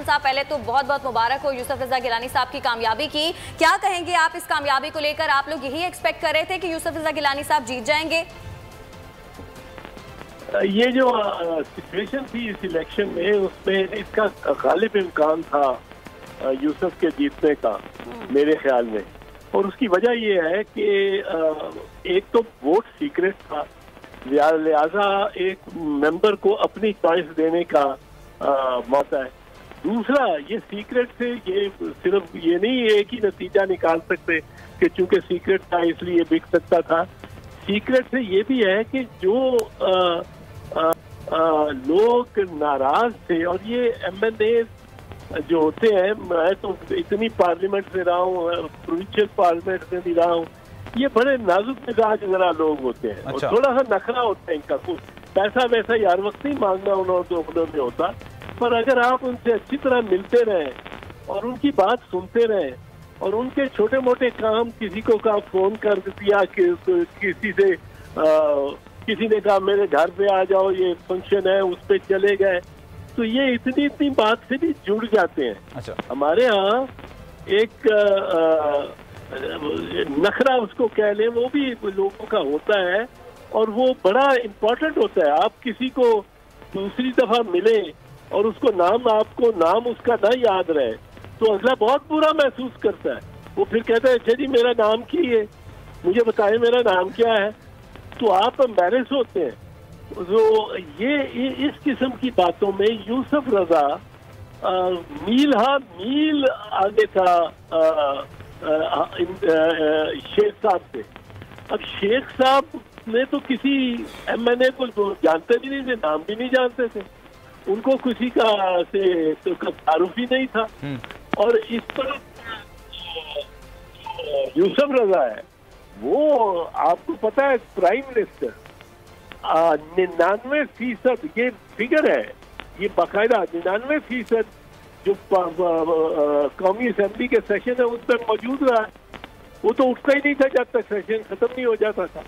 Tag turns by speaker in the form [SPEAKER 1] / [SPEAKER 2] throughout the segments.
[SPEAKER 1] साहब, पहले तो बहुत बहुत मुबारक हो यूसुफ रजा गिलानी साहब की कामयाबी की। क्या कहेंगे आप इस कामयाबी को लेकर? आप लोग यही एक्सपेक्ट कर रहे थे कि यूसुफ रजा गिलानी साहब जीत जाएंगे?
[SPEAKER 2] ये जो सिचुएशन थी इस इलेक्शन में, उसमें इसका गालिब इम्कान था यूसुफ के जीतने का मेरे ख्याल में। और उसकी वजह ये है कि एक तो वोट सीक्रेट था, लिहाजा एक मेंबर को अपनी चॉइस देने का मौका है। दूसरा, ये सीक्रेट से ये सिर्फ ये नहीं एक ही नतीजा निकाल सकते कि चूंकि सीक्रेट था इसलिए बिक सकता था। सीक्रेट से ये भी है कि जो लोग नाराज थे, और ये MNA जो होते हैं, मैं तो इतनी पार्लियामेंट से रहा हूँ, प्रोविंशियल पार्लियामेंट से भी रहा हूँ, ये बड़े नाजुक मिजाज जरा लोग होते हैं। अच्छा। और थोड़ा सा नखरा होता है इनका, कुछ पैसा वैसा हर वक्त नहीं मांगना उन्होंने होता, पर अगर आप उनसे अच्छी तरह मिलते रहें और उनकी बात सुनते रहें और उनके छोटे मोटे काम, किसी को का फोन कर दिया किसी से किसी ने कहा मेरे घर पे आ जाओ, ये फंक्शन है, उस पे चले गए, तो ये इतनी बात से भी जुड़ जाते हैं। अच्छा। हमारे यहाँ एक नखरा उसको कह लें, वो भी लोगों का होता है और वो बड़ा इम्पोर्टेंट होता है। आप किसी को दूसरी दफा मिले और उसको आपको नाम उसका ना याद रहे तो अगला बहुत बुरा महसूस करता है। वो फिर कहता है अच्छा जी मेरा नाम क्या है, मुझे बताएं मेरा नाम क्या है, तो आप एम्बैरेस होते हैं। तो ये इस किस्म की बातों में यूसुफ रजा मील आगे था शेख साहब से। अब शेख साहब ने तो किसी MNA को जानते भी नहीं थे, नाम भी नहीं जानते थे, उनको किसी का से तो तारुफ ही नहीं था। और इस पर यूसुफ रजा है, वो आपको पता है प्राइम मिनिस्टर 99% ये फिगर है, ये बाकायदा 99% जो कौमी असेंबली के सेशन है उस पर मौजूद रहा है। वो तो उठता ही नहीं था जब तक सेशन खत्म नहीं हो जाता था।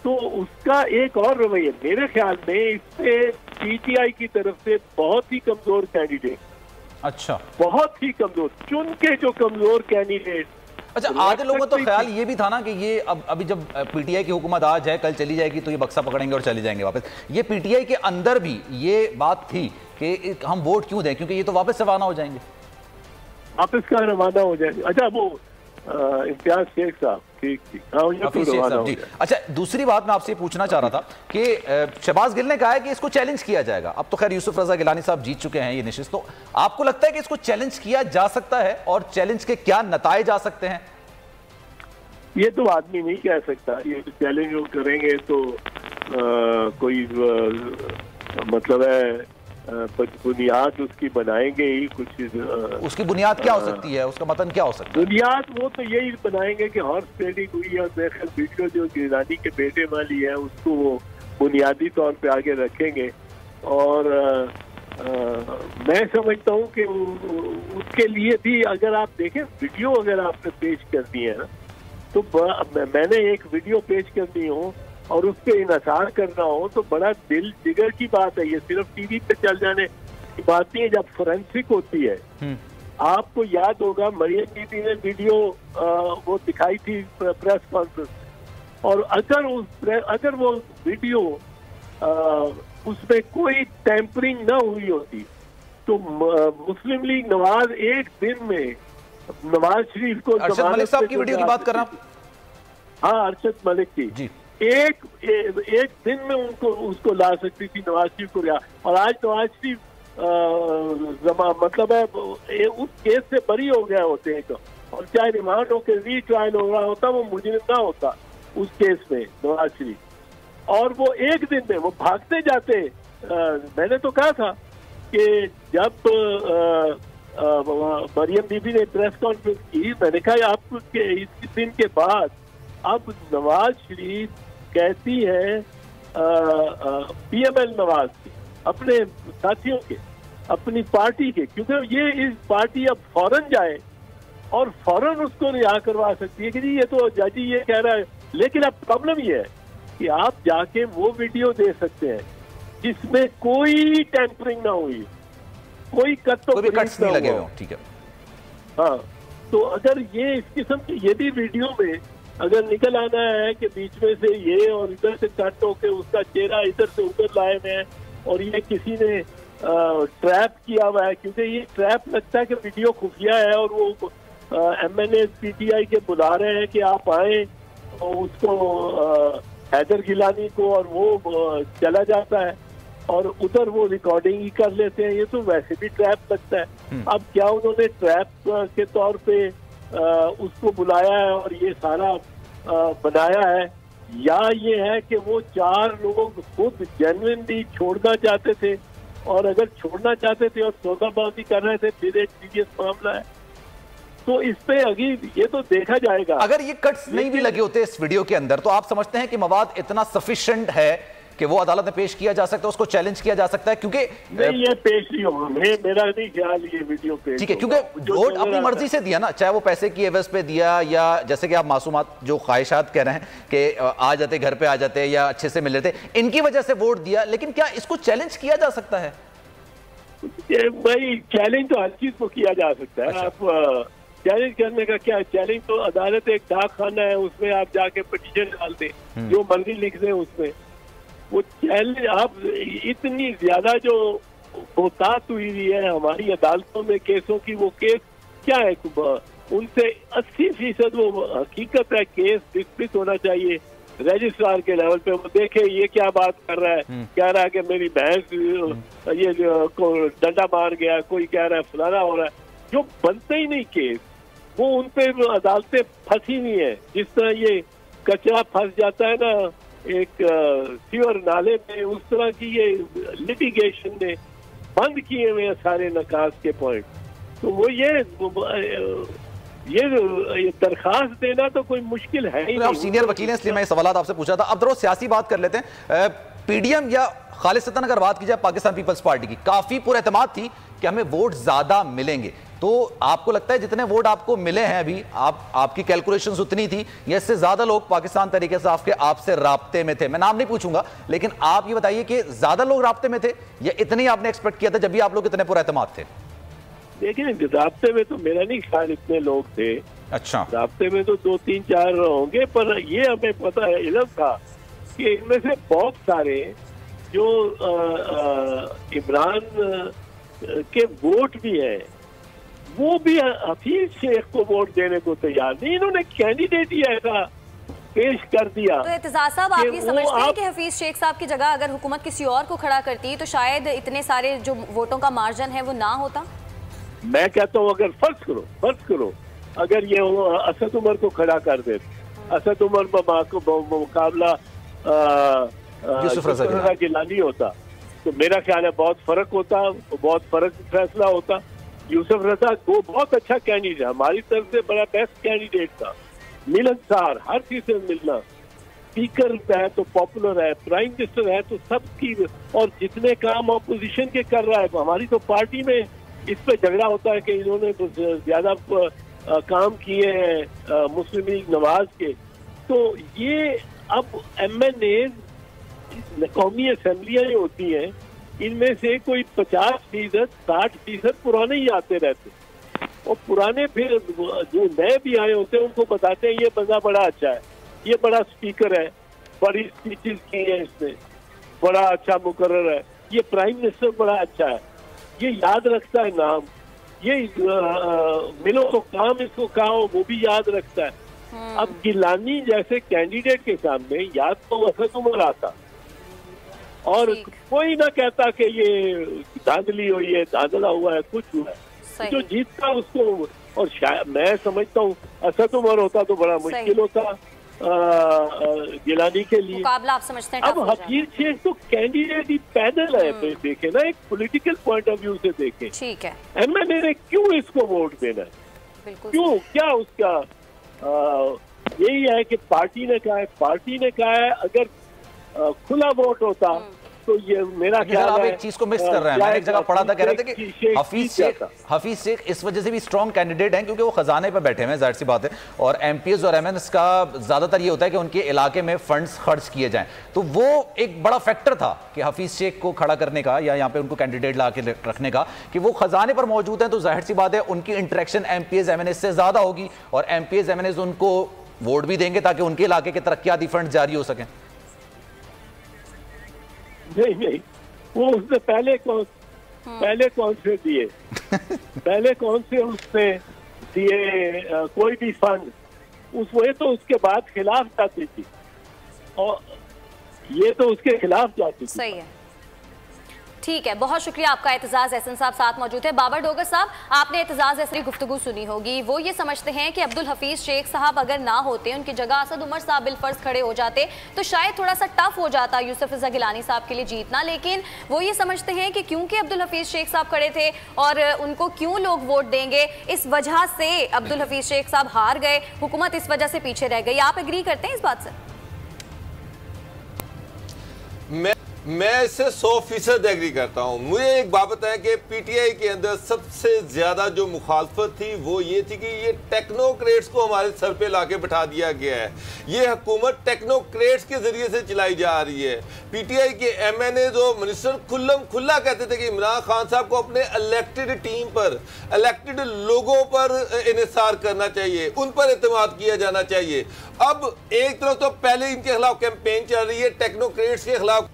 [SPEAKER 2] तो उसका एक और रवैया मेरे ख्याल में इससे PTI की तरफ से बहुत ही कमजोर कैंडिडेट, अच्छा बहुत ही कमजोर चुन के जो कमजोर कैंडिडेट।
[SPEAKER 3] अच्छा, आधे लोगों तो ख्याल ये भी था ना कि ये अभी जब PTI की हुकूमत आज है, कल चली जाएगी तो ये बक्सा पकड़ेंगे और चले जाएंगे वापस। ये PTI के अंदर भी ये बात थी कि हम वोट क्यों दें, क्योंकि ये तो वापस रवाना हो जाएंगे,
[SPEAKER 2] वापस का रवाना हो जाएंगे। अच्छा, वो इम्तियाज शेख साहब, ठीक
[SPEAKER 3] जी। अच्छा, दूसरी बात मैं आपसे पूछना चाह रहा था कि शहबाज गिल ने कहा है कि इसको चैलेंज किया जाएगा। अब तो खैर यूसुफ रजा गिलानी साहब जीत चुके हैं ये निशिस्त, तो आपको लगता है कि इसको चैलेंज किया जा सकता है और चैलेंज के क्या नताए जा सकते हैं?
[SPEAKER 2] ये तो आदमी नहीं कह सकता, ये तो चैलेंज वो करेंगे तो कोई मतलब है बुनियाद उसकी बनाएंगे ही कुछ।
[SPEAKER 3] उसकी बुनियाद क्या हो सकती है, उसका मतन क्या हो सकता है?
[SPEAKER 2] बुनियाद वो तो यही बनाएंगे कि हॉर्स ट्रेडिंग हुई है, वीडियो जो गिलानी के बेटे वाली है उसको वो बुनियादी तौर पे आगे रखेंगे। और मैं समझता हूँ कि उसके लिए भी अगर आप देखें वीडियो अगर आपने पेश करनी है ना, तो मैंने एक वीडियो पेश करनी हो और उस पर इनसार करना हो तो बड़ा दिल जिगर की बात है। ये सिर्फ टीवी पे चल जाने की बात नहीं है, जब फोरेंसिक होती है। आपको याद होगा मरियम बीबी ने वीडियो वो दिखाई थी प्रेस कॉन्फ्रेंस, और अगर वो वीडियो उसमें कोई टैंपरिंग ना हुई होती तो मुस्लिम लीग नवाज एक दिन में नवाज शरीफ को,
[SPEAKER 3] अरशद मलिक साहब की वीडियो की बात कर रहा हूं।
[SPEAKER 2] हाँ, अरशद मलिक की जी। एक दिन में उसको ला सकती थी नवाज शरीफ को। और आज नवाज शरीफ मतलब है उस केस से बरी हो गए होते हैं, और चाहे रिमांड होकर रीट्रायल हो रहा होता वो मुजरिम ना होता उस केस में नवाज शरीफ, और वो एक दिन में वो भागते जाते। मैंने तो कहा था कि जब मरियम बीबी ने प्रेस कॉन्फ्रेंस की, मैंने कहा आप इस दिन के बाद अब नवाज शरीफ कहती है PML नवाज की, अपने साथियों के, अपनी पार्टी के, क्योंकि ये इस पार्टी अब फौरन जाए और फौरन उसको रिहा करवा सकती है कि जी ये तो जज ये कह रहा है। लेकिन अब प्रॉब्लम ये है कि आप जाके वो वीडियो दे सकते हैं जिसमें कोई टेम्परिंग ना हुई, कोई कट तो
[SPEAKER 3] कट्स नहीं लगे हुए। ठीक है,
[SPEAKER 2] हाँ, तो अगर ये इस किस्म की यदि वीडियो में अगर निकल आना है कि बीच में से ये और इधर से कट होके उसका चेहरा इधर से उधर लाए हुए हैं और ये किसी ने ट्रैप किया हुआ है, क्योंकि ये ट्रैप लगता है कि वीडियो खुफिया है और वो MNA PTI के बुला रहे हैं कि आप आए, और उसको हैदर गिलानी को, और वो चला जाता है और उधर वो रिकॉर्डिंग ही कर लेते हैं। ये तो वैसे भी ट्रैप लगता है। अब क्या उन्होंने ट्रैप के तौर पे उसको बुलाया है और ये सारा बनाया है, या ये है कि वो 4 लोग खुद जेन्युइनली छोड़ना चाहते थे, और अगर छोड़ना चाहते थे और सौदाबाजी कर रहे थे फिर एक सीरियस मामला है। तो इस पे अभी ये तो देखा जाएगा।
[SPEAKER 3] अगर ये कट्स नहीं भी लगे होते इस वीडियो के अंदर, तो आप समझते हैं कि मवाद इतना सफिशिएंट है कि वो अदालत में पेश किया जा सकता है, उसको चैलेंज किया जा सकता है? क्योंकि
[SPEAKER 2] नहीं, ये पेश नहीं होगा, मेरा नहीं ख्याल ये वीडियो पेश।
[SPEAKER 3] ठीक है, क्योंकि वोट अपनी मर्जी से दिया ना, चाहे वो पैसे की एवज पे दिया या जैसे कि आप मासूमात जो ख्वाहिशात कह रहे हैं कि आ जाते, घर पे आ जाते या अच्छे से मिल लेते, इनकी वजह से वोट दिया। लेकिन क्या इसको चैलेंज किया जा सकता है?
[SPEAKER 2] भाई चैलेंज तो हर चीज को किया जा सकता है।
[SPEAKER 3] अच्छा।
[SPEAKER 2] आप चैलेंज करने का क्या, चैलेंज तो अदालत एक डाक खाना है, उसमें आप जाके पिटीशन डाल दें, जो मर्जी लिख दें उसमें। वो चैलेंज आप इतनी ज्यादा जो बहुतात हुई है हमारी अदालतों में केसों की, वो केस क्या है, उनसे 80% वो हकीकत है केस डिस्मिस होना चाहिए रजिस्ट्रार के लेवल पे। वो देखे ये क्या बात कर रहा है, कह रहा है कि मेरी भैंस ये को डंडा मार गया, कोई कह रहा है फलाना हो रहा है, जो बनते ही नहीं केस, वो उन पे अदालतें फंसी नहीं है। जिस तरह ये कचरा फंस जाता है ना एक सीवर नाले में, उस तरह की ये लिटिगेशन ने बंद किए हुए हैं सारे नकास के पॉइंट। तो वो ये दरखास्त देना तो कोई मुश्किल है ही नहीं।
[SPEAKER 3] आप सीनियर वकील हैं इसलिए मैं सवाल आपसे पूछा था। अब थोड़ा सियासी बात कर लेते हैं। पीडीएम या खालिस्तान अगर बात की जाए पाकिस्तान पीपल्स पार्टी की, काफी पुरएतमाद थी कि हमें वोट ज्यादा मिलेंगे। तो आपको लगता है जितने वोट आपको मिले हैं अभी, आपकी कैलकुलेशंस उतनी थी या इससे ज्यादा लोग पाकिस्तान तरीके से आपसे राब्ते में थे? मैं नाम नहीं पूछूंगा, लेकिन आप ये बताइए कि ज्यादा लोग राब्ते में थे या इतने ही आपने एक्सपेक्ट किया था जब भी आप लोग इतने पुरएतमाद थे?
[SPEAKER 2] देखिए, राब्ते में तो मेरा नहीं ख्याल इतने लोग थे।
[SPEAKER 3] अच्छा,
[SPEAKER 2] राब्ते में तो 2-3-4 होंगे, पर ये हमें पता है, इल्म था कि इनमें से बहुत सारे जो इमरान के वोट भी हैं, वो भी हफीज शेख को वोट देने को तैयार नहीं। इन्होंने कैंडिडेट ही ऐसा पेश कर दिया।
[SPEAKER 1] तो एतजाज साहब, आप ये समझते हैं कि हफीज शेख साहब की जगह अगर हुकूमत किसी और को खड़ा करती तो शायद इतने सारे जो वोटों का मार्जिन है वो ना होता?
[SPEAKER 2] मैं कहता हूँ अगर फर्ज करो अगर ये असद उमर को खड़ा कर दे, असद उमर मुकाबला
[SPEAKER 3] यूसुफ रज़ा
[SPEAKER 2] गिलानी होता, तो मेरा ख्याल है बहुत फर्क होता, बहुत फर्क फैसला होता। यूसुफ रज़ा वो बहुत अच्छा कैंडिडेट, हमारी तरफ से बड़ा बेस्ट कैंडिडेट था, मिलनसार, हर चीज से मिलना, स्पीकर है तो पॉपुलर है, प्राइम मिनिस्टर है तो सबकी, और जितने काम ऑपोजिशन के कर रहा है। हमारी तो पार्टी में इस पे झगड़ा होता है कि इन्होंने ज्यादा काम किए हैं मुस्लिम लीग नवाज के। तो ये अब MNA कौमी असम्बलियाँ जो होती हैं, इनमें से कोई 50%, 60% पुराने ही आते रहते, और पुराने फिर जो नए भी आए होते हैं उनको बताते हैं ये बंदा बड़ा अच्छा है, ये बड़ा स्पीकर है, बड़ी स्पीचेस की है इसने, बड़ा अच्छा मुकर्रर है, ये प्राइम मिनिस्टर बड़ा अच्छा है, ये याद रखता है नाम, ये मिलो तो काम इसको कहा हो वो भी याद रखता है। अब गिलानी जैसे कैंडिडेट के सामने याद तो असद उमर आता और कोई ना कहता कि ये धांधली हुई है, धांधला हुआ है, कुछ हुआ है। जो जीतता उसको, और शायद मैं समझता हूँ असद उमर होता तो बड़ा मुश्किल होता गिलानी के लिए
[SPEAKER 1] मुकाबला, आप समझते हैं?
[SPEAKER 2] अब हफीज शेख तो कैंडिडेट ही पैदल है, देखे ना एक पॉलिटिकल पॉइंट ऑफ व्यू से देखे,
[SPEAKER 1] ठीक है,
[SPEAKER 2] MNA ने क्यों इसको वोट देना है, क्यों, क्या उसका यही है कि पार्टी ने कहा है अगर खुला वोट होता तो ये मेरा ख्याल है।
[SPEAKER 3] आप एक चीज को मिस कर रहे हैं। मैंने एक जगह पढ़ा था, कह रहे थे कि हफीज शेख इस वजह से भी स्ट्रॉन्ग कैंडिडेट हैं क्योंकि वो खजाने पर बैठे हुए हैं, जाहिर सी बात है, और एमपीएस और एमएनएस का ज्यादातर ये होता है कि उनके इलाके में फंड्स खर्च किए जाएं। तो वो एक बड़ा फैक्टर था कि हफीज शेख को खड़ा करने का या यहाँ पे उनको कैंडिडेट ला के रखने का, कि वो खजाने पर मौजूद हैं, तो जाहिर सी बात है उनकी इंटरेक्शन एमपीएस एमएनएस से ज्यादा होगी और एमपीएस एमएनएस उनको वोट भी देंगे ताकि उनके इलाके के तरक्याती फंड जारी हो सकें।
[SPEAKER 2] नहीं, वो उसने पहले कौन से दिए पहले कौन से उसने दिए कोई भी फंड? वो तो उसके बाद खिलाफ जाती थी और ये तो उसके खिलाफ जाती थी।
[SPEAKER 1] सही है, ठीक है, बहुत शुक्रिया आपका। एतजाज एहसन साहब साथ मौजूद है। बाबर डोगर साहब, आपने एतजाज एहसन की गुफ्तगू सुनी होगी। वो ये समझते हैं कि अब्दुल हफीज शेख साहब अगर ना होते, उनकी जगह असद उमर साहब बिलफर्ज खड़े हो जाते तो शायद थोड़ा सा टफ हो जाता यूसुफ रज़ा गिलानी साहब के लिए जीतना। लेकिन वो ये समझते हैं कि क्योंकि अब्दुल हफीज शेख साहब खड़े थे और उनको क्यों लोग वोट देंगे, इस वजह से अब्दुल हफीज शेख साहब हार गए, हुकूमत इस वजह से पीछे रह गई। आप एग्री करते हैं इस बात से?
[SPEAKER 4] मैं इससे 100% एग्री करता हूं। मुझे एक बात बताएं कि पीटीआई के अंदर सबसे ज्यादा जो मुखालफत थी वो ये थी कि ये टेक्नोक्रेट्स को हमारे सर पे लाके बिठा दिया गया है। ये हुकूमत टेक्नोक्रेट्स के जरिए से चलाई जा रही है। पीटीआई के एमएनए जो मिनिस्टर खुल्ला कहते थे कि इमरान खान साहब को अपने इलेक्टेड टीम पर, इलेक्टेड लोगों पर इन्हिसार करना चाहिए, उन पर एतमाद किया जाना चाहिए। अब एक तरफ तो पहले इनके खिलाफ कैंपेन चल रही है टेक्नोक्रेट्स के खिलाफ।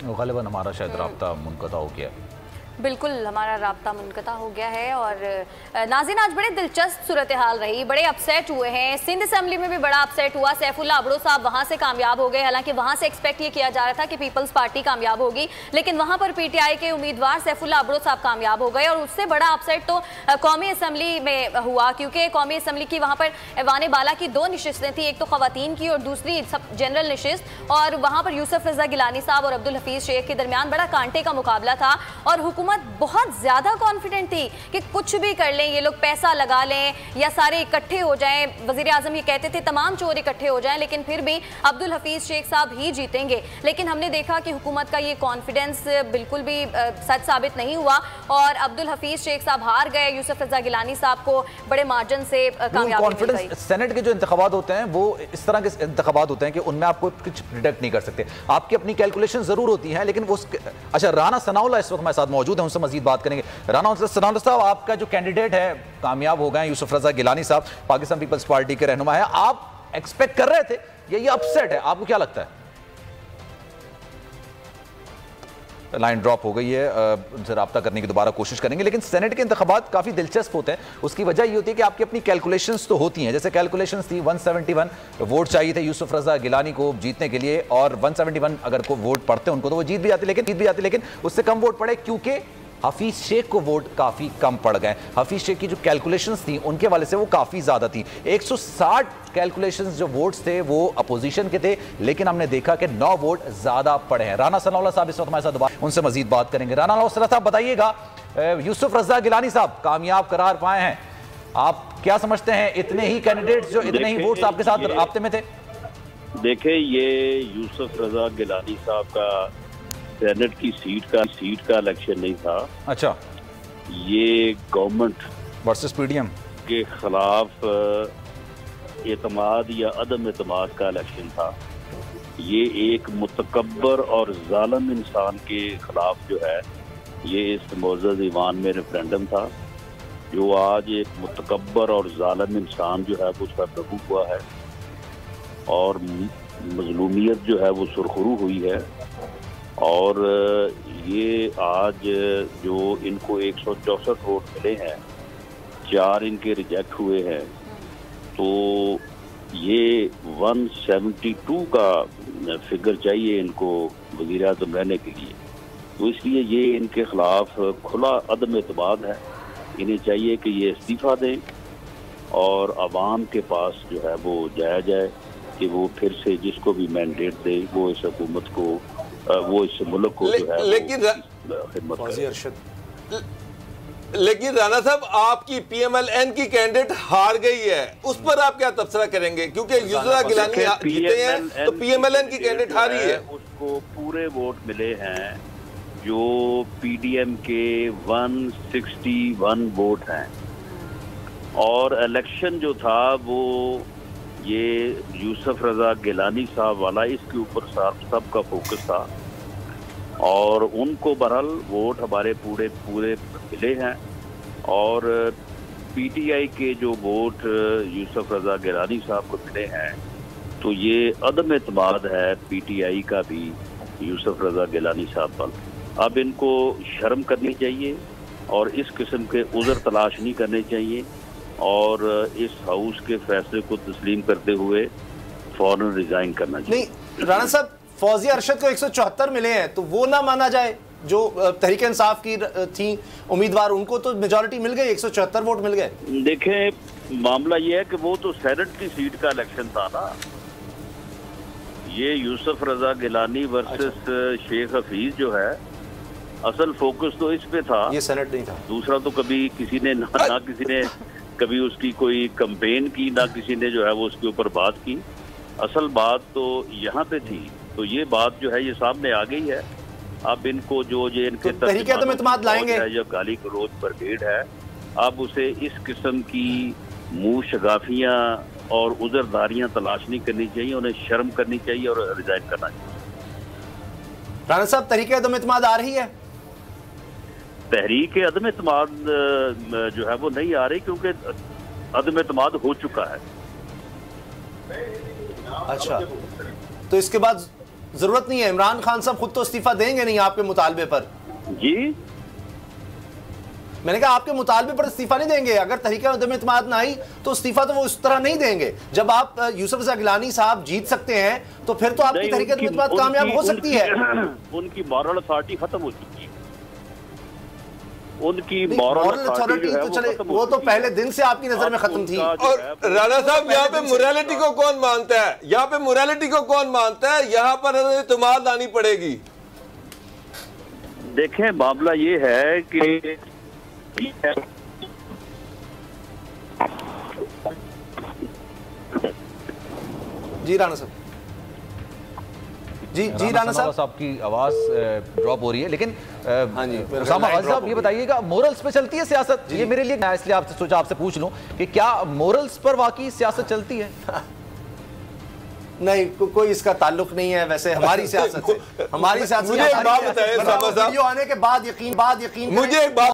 [SPEAKER 3] गालिबन हमारा शायद राब्ता मुनक़ता हो गया।
[SPEAKER 1] बिल्कुल, हमारा राब्ता मुनक़ता हो गया है। और नाज़रीन, आज बड़े दिलचस्प सूरत हाल रही, बड़े अपसेट हुए हैं। सिंध असेंबली में भी बड़ा अपसेट हुआ। सैफुल्ला अबड़ो साहब वहाँ से कामयाब हो गए, हालांकि वहाँ से एक्सपेक्ट ये किया जा रहा था कि पीपल्स पार्टी कामयाब होगी, लेकिन वहाँ पर पीटीआई के उम्मीदवार सैफुल्ला अबड़ो साहब कामयाब हो गए। और उससे बड़ा अपसेट तो कौमी असम्बली में हुआ, क्योंकि कौमी असम्बली की वहाँ पर ऐवान बाला की 2 नशिस्तें थी, एक तो ख़वातीन की और दूसरी सब जनरल नशिस्त, और वहाँ पर यूसुफ रज़ा गिलानी साहब और अब्दुल हफीज शेख के दरमियान बड़ा कांटे का मुकाबला था। और हुकूमत बहुत ज्यादा कॉन्फिडेंट थी कि कुछ भी कर लें, ये लोग पैसा लगा लें या सारे इकट्ठे हो जाएं। वजीर आजम ये कहते थे तमाम चोर इकट्ठे हो जाएं, लेकिन फिर भी अब्दुल हफीज शेख साहब ही जीतेंगे। लेकिन हमने देखा कि हुकूमत का ये कॉन्फिडेंस बिल्कुल भी सच साबित नहीं हुआ और अब्दुल हफीज शेख साहब हार गए। यूसुफ रज़ा गिलानी साहब को बड़े मार्जिन से कामयाबी मिल गई।
[SPEAKER 3] सेनेट के जो इंतखाबात होते हैं वो इस तरह के इंतखाबात होते हैं कि उनमें आपको कुछ प्रिडिक्ट नहीं कर सकते, आपकी अपनी कैलकुलेशन जरूर होती है, लेकिन वो अच्छा, राना सनाउल्लाह इस वक्त हमारे साथ मौजूद है, उनसे मजीद बात करेंगे। राना सनाउल्लाह साहब, आपका जो कैंडिडेट है कामयाब हो गए यूसुफ रज़ा गिलानी साहब, पाकिस्तान पीपल्स पार्टी के रहनुमा है, आप एक्सपेक्ट कर रहे थे ये अपसेट है, आपको क्या लगता है? लाइन ड्रॉप हो गई है, उनसे रब्ता करने की दोबारा कोशिश करेंगे। लेकिन सेनेट के इंतखाबात काफ़ी दिलचस्प होते हैं। उसकी वजह ये होती है कि आपकी अपनी कैलकुलेशंस तो होती हैं। जैसे कैलकुलेशंस थी 171 वोट चाहिए थे यूसुफ रज़ा गिलानी को जीतने के लिए, और 171 अगर को वोट पड़ते उनको तो वो जीत भी जाती, लेकिन उससे कम वोट पड़े क्योंकि हफीज शेख को वोट काफ़ी कम पड़ गए। हफीज शेख की जो कैलकुलेशंस थी उनके वाले से वो काफ़ी ज़्यादा थी। 160 कैलकुलेशंस जो वोट्स थे वो अपोजिशन के थे, लेकिन हमने देखा कि 9 वोट ज़्यादा पड़े हैं। राना सनाउल्लाह साहब इस वक्त हमारे साथ दोबारा, उनसे मजीद बात करेंगे। राना सनाउल्लाह साहब, बताइएगा, यूसुफ रज़ा गिलानी साहब कामयाब करार पाए हैं, आप क्या समझते हैं? इतने ही कैंडिडेट्स जो इतने ही वोट्स आपके साथ राब्ते में थे।
[SPEAKER 5] देखें, ये यूसुफ रज़ा गिलानी साहब का सेनेट की सीट का इलेक्शन नहीं था। अच्छा, ये गवर्नमेंट वर्सेस पीडीएम के खिलाफ एतमाद या अदम एतमाद का इलेक्शन था। ये एक मुतकब्बर और जालिम इंसान के खिलाफ जो है ये इस मौजूद ईवान में रेफरेंडम था, जो आज एक मुतकब्बर और जालिम इंसान जो है वो सरदबू हुआ है और मजलूमियत जो है वो सुरखरू हुई है। और ये आज जो इनको 164 वोट मिले हैं, 4 इनके रिजेक्ट हुए हैं, तो ये 172 का फिगर चाहिए इनको वज़ीर आज़म रहने के लिए। तो इसलिए ये इनके खिलाफ खुला अदम एतमाद है। इन्हें चाहिए कि ये इस्तीफ़ा दें और आवाम के पास जो है वो जाया जाए कि वो फिर से जिसको भी मैंडेट दे वो इस हुकूमत को, वो इस मुल्क को जो है
[SPEAKER 4] लेकिन लेकिन राणा साहब आपकी PMLN की कैंडिडेट हार गई है, उस पर आप क्या तबसरा करेंगे? क्योंकि यूसुफ गिलानी जीते हैं तो PMLN की कैंडिडेट हारी है।
[SPEAKER 5] उसको पूरे वोट मिले हैं जो PDM के 161 वोट हैं, और इलेक्शन जो था वो ये यूसुफ रजा गिलानी साहब वाला, इसके ऊपर सबका फोकस था, और उनको बहरहाल वोट हमारे पूरे मिले हैं। और PTI के जो वोट यूसुफ रजा गिलानी साहब को मिले हैं, तो ये अदम एतमाद है PTI का भी यूसुफ रजा गिलानी साहब पर। अब इनको शर्म करनी चाहिए और इस किस्म के उज़र तलाश नहीं करने चाहिए, और इस हाउस के फैसले को तस्लीम करते हुए फौरन रिजाइन करना चाहिए।
[SPEAKER 6] नहीं राणा साहब, फौजिया अरशद को 174 मिले हैं, तो वो ना माना जाए? जो तहरीक इंसाफ की थी उम्मीदवार, उनको तो मेजॉरिटी मिल गई, 174 वोट मिल गए।
[SPEAKER 5] देखें, मामला ये है कि वो तो सेनेट की सीट का इलेक्शन था ना, ये यूसुफ रजा गिलानी वर्सेस शेख हफीज जो है, असल फोकस तो इस पे था, ये
[SPEAKER 6] सेनेट नहीं था।
[SPEAKER 5] दूसरा तो कभी किसी ने ना किसी ने कभी उसकी कोई कैंपेन की, ना किसी ने जो है वो उसके ऊपर बात की। असल बात तो यहाँ पे थी, तो ये बात जो है ये सामने आ गई है। अब इनको जो इनके
[SPEAKER 6] तहरीक लाएंगे
[SPEAKER 5] जो गाली गलौज ब्रिगेड है, अब उसे इस किस्म की मुंह शगाफियां और उजरदारियां तलाश नहीं करनी चाहिए, उन्हें शर्म करनी चाहिए और रिजाइन करना चाहिए।
[SPEAKER 6] राणा साहब, तहरीक अदम एतमाद आ रही है?
[SPEAKER 5] तहरीक अदम एतमाद जो है वो नहीं आ रही, क्योंकि अदम एतमाद हो चुका है।
[SPEAKER 6] अच्छा, तो इसके बाद जरूरत नहीं है? इमरान खान साहब खुद तो इस्तीफा देंगे नहीं आपके मुतालबे पर?
[SPEAKER 5] जी,
[SPEAKER 6] मैंने कहा आपके मुतालबे पर इस्तीफा नहीं देंगे। अगर तहरीक अदम एतमाद ना आई तो इस्तीफा तो वो उस तरह नहीं देंगे। जब आप यूसुफ रजा गिलानी साहब जीत सकते हैं तो फिर तो आपकी तहरीक अदम एतमाद कामयाब हो सकती है।
[SPEAKER 5] उनकी मॉरल अथॉरिटी खत्म हो चुकी है, उनकी मॉरल अथॉरिटी
[SPEAKER 6] तो चले, वो तो पहले दिन से आपकी नजर में खत्म थी।
[SPEAKER 4] और राणा साहब, यहाँ पे मोरालिटी को कौन मानता है? यहाँ पे मोरालिटी को कौन मानता है? यहाँ पर एतमाद लानी पड़ेगी।
[SPEAKER 5] देखें, मामला ये है कि
[SPEAKER 6] जी राणा साहब, जी राणा साहब,
[SPEAKER 3] आपकी आवाज ड्रॉप हो रही है, लेकिन
[SPEAKER 6] हाँ जी,
[SPEAKER 3] उसामा गाजी साहब ये बताइएगा, मोरल्स पे चलती है सियासत? ये मेरे लिए नया, इसलिए आपसे सोचा आपसे पूछ लूं कि क्या मोरल्स पर वाकई सियासत चलती है?
[SPEAKER 6] नहीं, कोई इसका ताल्लुक नहीं है वैसे हमारी सियासत से। हमारी सियासत
[SPEAKER 4] मुझे एक बात बताइए,
[SPEAKER 6] वीडियो आने के बाद यकीन
[SPEAKER 4] मुझे एक बात